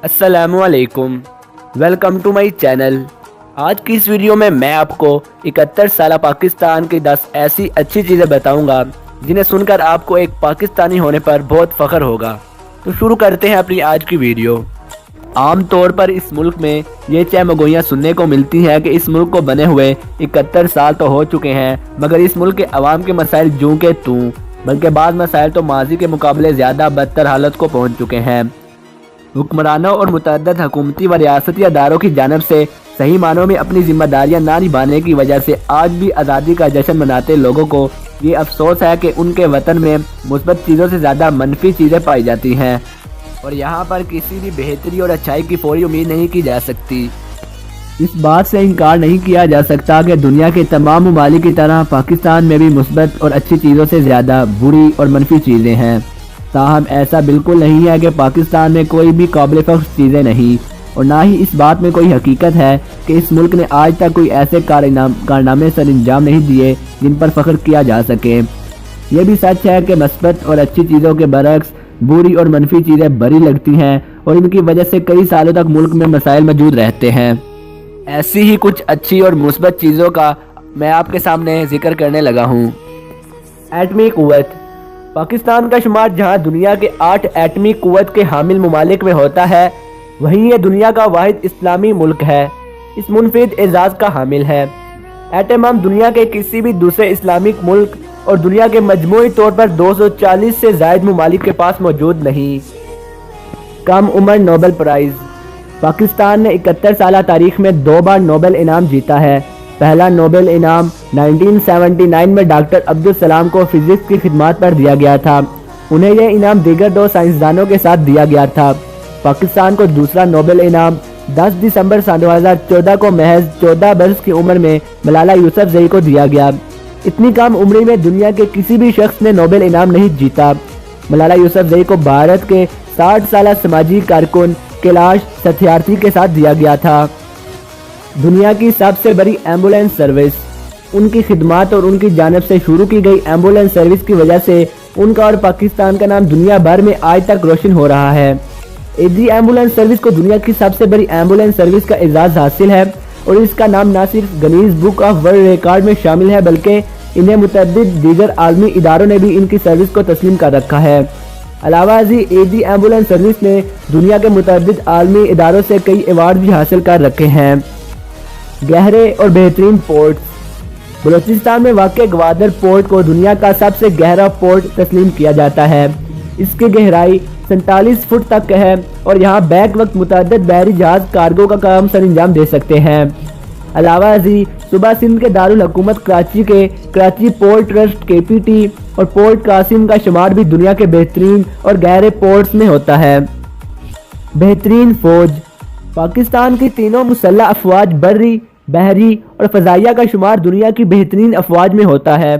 अस्सलामु अलैकुम, welcome to my channel. आज की इस वीडियो में मैं आपको 71 साल पाकिस्तान की 10 ऐसी अच्छी चीज़ें बताऊंगा जिन्हें सुनकर आपको एक पाकिस्तानी होने पर बहुत फ़ख्र होगा। तो शुरू करते हैं अपनी आज की वीडियो। आम तौर पर इस मुल्क में ये चहमगोइयाँ सुनने को मिलती हैं कि इस मुल्क को बने हुए 71 साल तो हो चुके हैं, मगर इस मुल्क के अवाम के मसाइल जूं के तूं, बल्कि बाद मसाइल तो माजी के मुकाबले ज़्यादा बदतर हालत को पहुँच चुके हैं। हुक्मरानों और मुतअद्दिद हुकूमती व रियासती अदारों की जानब से सही मानों में अपनी जिम्मेदारियां ना निभाने की वजह से आज भी आज़ादी का जश्न मनाते लोगों को ये अफसोस है कि उनके वतन में मुस्बत चीज़ों से ज़्यादा मनफी चीज़ें पाई जाती हैं और यहाँ पर किसी भी बेहतरी और अच्छाई की फौरी उम्मीद नहीं की जा सकती। इस बात से इनकार नहीं किया जा सकता कि दुनिया के तमाम ममालिक की तरह पाकिस्तान में भी मुस्बत और अच्छी चीज़ों से ज़्यादा बुरी और मनफी चीज़ें हैं। ताहम ऐसा बिल्कुल नहीं है कि पाकिस्तान में कोई भी काबिल फ़ख्र चीज़ें नहीं, और ना ही इस बात में कोई हकीकत है कि इस मुल्क ने आज तक कोई ऐसे कारनामे सर अंजाम नहीं दिए जिन पर फ़ख्र किया जा सके। ये भी सच है कि मस्बत और अच्छी चीज़ों के बरक्स बुरी और मनफी चीज़ें बड़ी लगती हैं और इनकी वजह से कई सालों तक मुल्क में मसाइल मौजूद रहते हैं। ऐसी ही कुछ अच्छी और मुस्बत चीज़ों का मैं आपके सामने जिक्र करने लगा हूँ। एटमी क़ुव्वत। पाकिस्तान का शुमार जहां दुनिया के 8 एटमी क़ुव्वत के हामिल ममालिक में होता है, वहीं ये दुनिया का वाहिद इस्लामी मुल्क है। इस मुनफरिद एजाज़ का हामिल है। एटम बम दुनिया के किसी भी दूसरे इस्लामिक मुल्क और दुनिया के मजमूई तौर पर 240 से ज़ायद ममालिक के पास मौजूद नहीं। कम उम्र नोबेल प्राइज़। पाकिस्तान ने 71 साल तारीख में 2 बार नोबेल इनाम जीता है। पहला नोबेल इनाम 1979 में डॉक्टर अब्दुल सलाम को फिजिक्स की खिदमत पर दिया गया था। उन्हें यह इनाम दीगर 2 साइंसदानों के साथ दिया गया था। पाकिस्तान को दूसरा नोबेल इनाम 10 दिसंबर 2014 को महज 14 बरस की उम्र में मलाला यूसुफजई को दिया गया। इतनी कम उम्र में दुनिया के किसी भी शख्स ने नोबेल इनाम नहीं जीता। मलाला यूसुफजई को भारत के 60 साल समाजी कारकुन कैलाश सत्यार्थी के साथ दिया गया था। दुनिया की सबसे बड़ी एम्बुलेंस सर्विस। उनकी खिदमत और उनकी जानिब से शुरू की गई एम्बुलेंस सर्विस की वजह से उनका और पाकिस्तान का नाम दुनिया भर में आज तक रोशन हो रहा है। एजी एम्बुलेंस सर्विस को दुनिया की सबसे बड़ी एम्बुलेंस सर्विस का एजाज़ हासिल है और इसका नाम न सिर्फ Guinness book of world record में शामिल है, बल्कि इन्हें मुतअद्दिद दीगर आलमी इदारों ने भी इनकी सर्विस को तस्लीम कर रखा है। अलावा एजी एम्बुलेंस सर्विस ने दुनिया के मुतअद्दिद आलमी इदारों से कई अवार्ड भी हासिल कर रखे हैं। गहरे और बेहतरीन पोर्ट्स। बलूचिस्तान में वाक़ गवादर पोर्ट को दुनिया का सबसे गहरा पोर्ट तस्लीम किया जाता है। इसकी गहराई 47 फुट तक है और यहाँ बैक वक्त मुतअद्दिद बहरी जहाज कार्गो का काम सर अंजाम दे सकते हैं। अलावा सूबा सिंध के दारुल हुकूमत कराची के कराची पोर्ट ट्रस्ट KPT और पोर्ट कासिम का शुमार भी दुनिया के बेहतरीन और गहरे पोर्ट्स में होता है। बेहतरीन फौज। पाकिस्तान की तीनों मुसल्लह अफवाज बर्री, बहरी और फ़ज़ाइया का शुमार दुनिया की बेहतरीन अफवाज में होता है।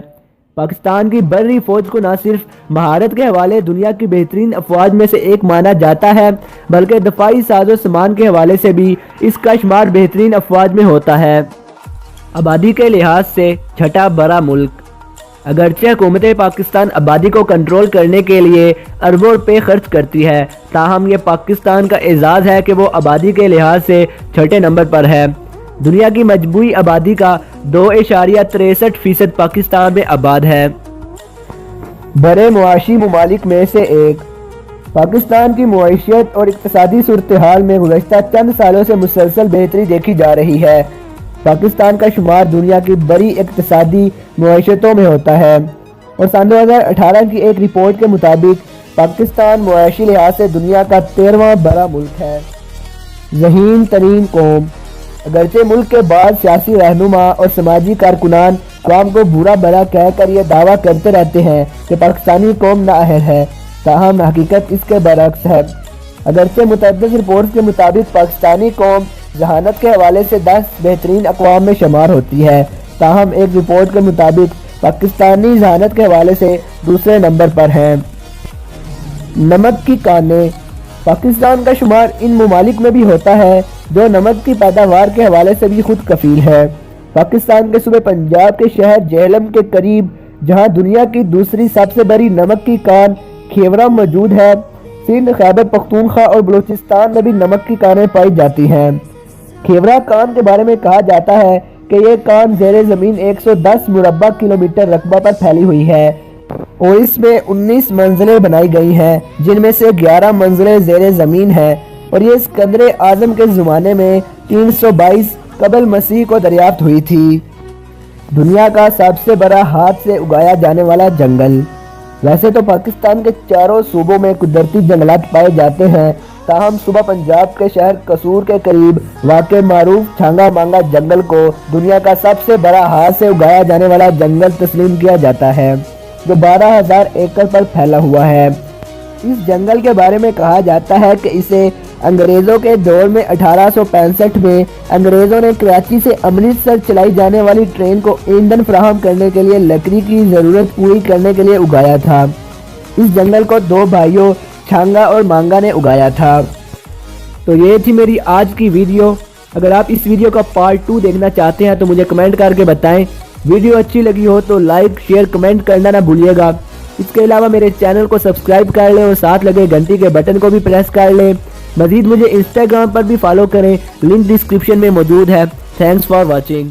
पाकिस्तान की बर्री फ़ौज को न सिर्फ महारत के हवाले दुनिया की बेहतरीन अफवाज में से एक माना जाता है, बल्कि दफाई साजो सामान के हवाले से भी इसका शुमार बेहतरीन अफवाज में होता है। आबादी के लिहाज से छठा बड़ा मुल्क। अगरचे हुकूमत पाकिस्तान आबादी को कंट्रोल करने के लिए अरबों रुपये खर्च करती है, ताहम ये पाकिस्तान का एजाज़ है कि वो आबादी के लिहाज से छठे नंबर पर है। दुनिया की मजबूरी आबादी का 2.63% पाकिस्तान में आबाद है। बड़े मुआशी ममालिक में से एक। पाकिस्तान की मुआशियत और इक़्तिसादी सूरत हाल में गुज़श्ता चंद सालों से मुसलसल बेहतरी देखी जा रही है। पाकिस्तान का शुमार दुनिया की बड़ी इक़्तिसादी मुआशियतों में होता है और सन 2018 की एक रिपोर्ट के मुताबिक पाकिस्तान मुआशी लिहाज से दुनिया का 13वां बड़ा मुल्क है। ज़हीन तरीन कौम। अगरचे मुल्क के बाद सियासी रहनुमा और समाजी कारकुनान कौम को बुरा भला कहकर यह दावा करते रहते हैं कि पाकिस्तानी कौम नाअहल है, ताहम हकीकत इसके बरक्स है। अगरचे मुतअद्दिद रिपोर्ट्स के मुताबिक पाकिस्तानी कौम जहानत के हवाले से 10 बेहतरीन अक़वाम में शुमार होती है, ताहम एक रिपोर्ट के मुताबिक पाकिस्तानी जहानत के हवाले से दूसरे नंबर पर हैं। नमक की कानें। पाकिस्तान का शुमार इन ममालिक में भी होता है जो नमक की पैदावार के हवाले से भी खुद कफील है। पाकिस्तान के सूबे पंजाब के शहर जेहलम के करीब, जहां दुनिया की दूसरी सबसे बड़ी नमक की कान खेवरा मौजूद है, सिंध, खैबर पख्तूनख्वा और बलूचिस्तान में भी नमक की कानें पाई जाती हैं। खेवरा कान के बारे में कहा जाता है कि ये कान ज़ेरे ज़मीन 110 मुरब्बा किलोमीटर रकबा पर फैली हुई है और इसमें 19 मंजिलें बनाई गई हैं, जिनमें से 11 मंजिलें ज़ेरे ज़मीन हैं और ये सिकंदर आज़म के ज़माने में 322 कबल मसीह को दरियाफ्त हुई थी। दुनिया का सबसे बड़ा हाथ से उगाया जाने वाला जंगल। वैसे तो पाकिस्तान के चारों सूबों में कुदरती जंगलात पाए जाते हैं, ताहम सुबह पंजाब के शहर कसूर के करीब वाक़े मारूफ छांगा मांगा जंगल को दुनिया का सबसे बड़ा हाथ से उगाया जाने वाला जंगल तस्लीम किया जाता है, जो 12,000 एकड़ पर फैला हुआ है। इस जंगल के बारे में कहा जाता है कि इसे अंग्रेज़ों के दौर में 1865 में अंग्रेज़ों ने कराची से अमृतसर चलाई जाने वाली ट्रेन को ईंधन फराहम करने के लिए लकड़ी की ज़रूरत पूरी करने के लिए उगाया था। इस जंगल को 2 भाइयों छांगा और मांगा ने उगाया था। तो ये थी मेरी आज की वीडियो। अगर आप इस वीडियो का पार्ट 2 देखना चाहते हैं तो मुझे कमेंट करके बताएं। वीडियो अच्छी लगी हो तो लाइक, शेयर, कमेंट करना ना भूलिएगा। इसके अलावा मेरे चैनल को सब्सक्राइब कर लें और साथ लगे घंटी के बटन को भी प्रेस कर लें। मज़ीद मुझे इंस्टाग्राम पर भी फॉलो करें, लिंक डिस्क्रिप्शन में मौजूद है। Thanks for watching.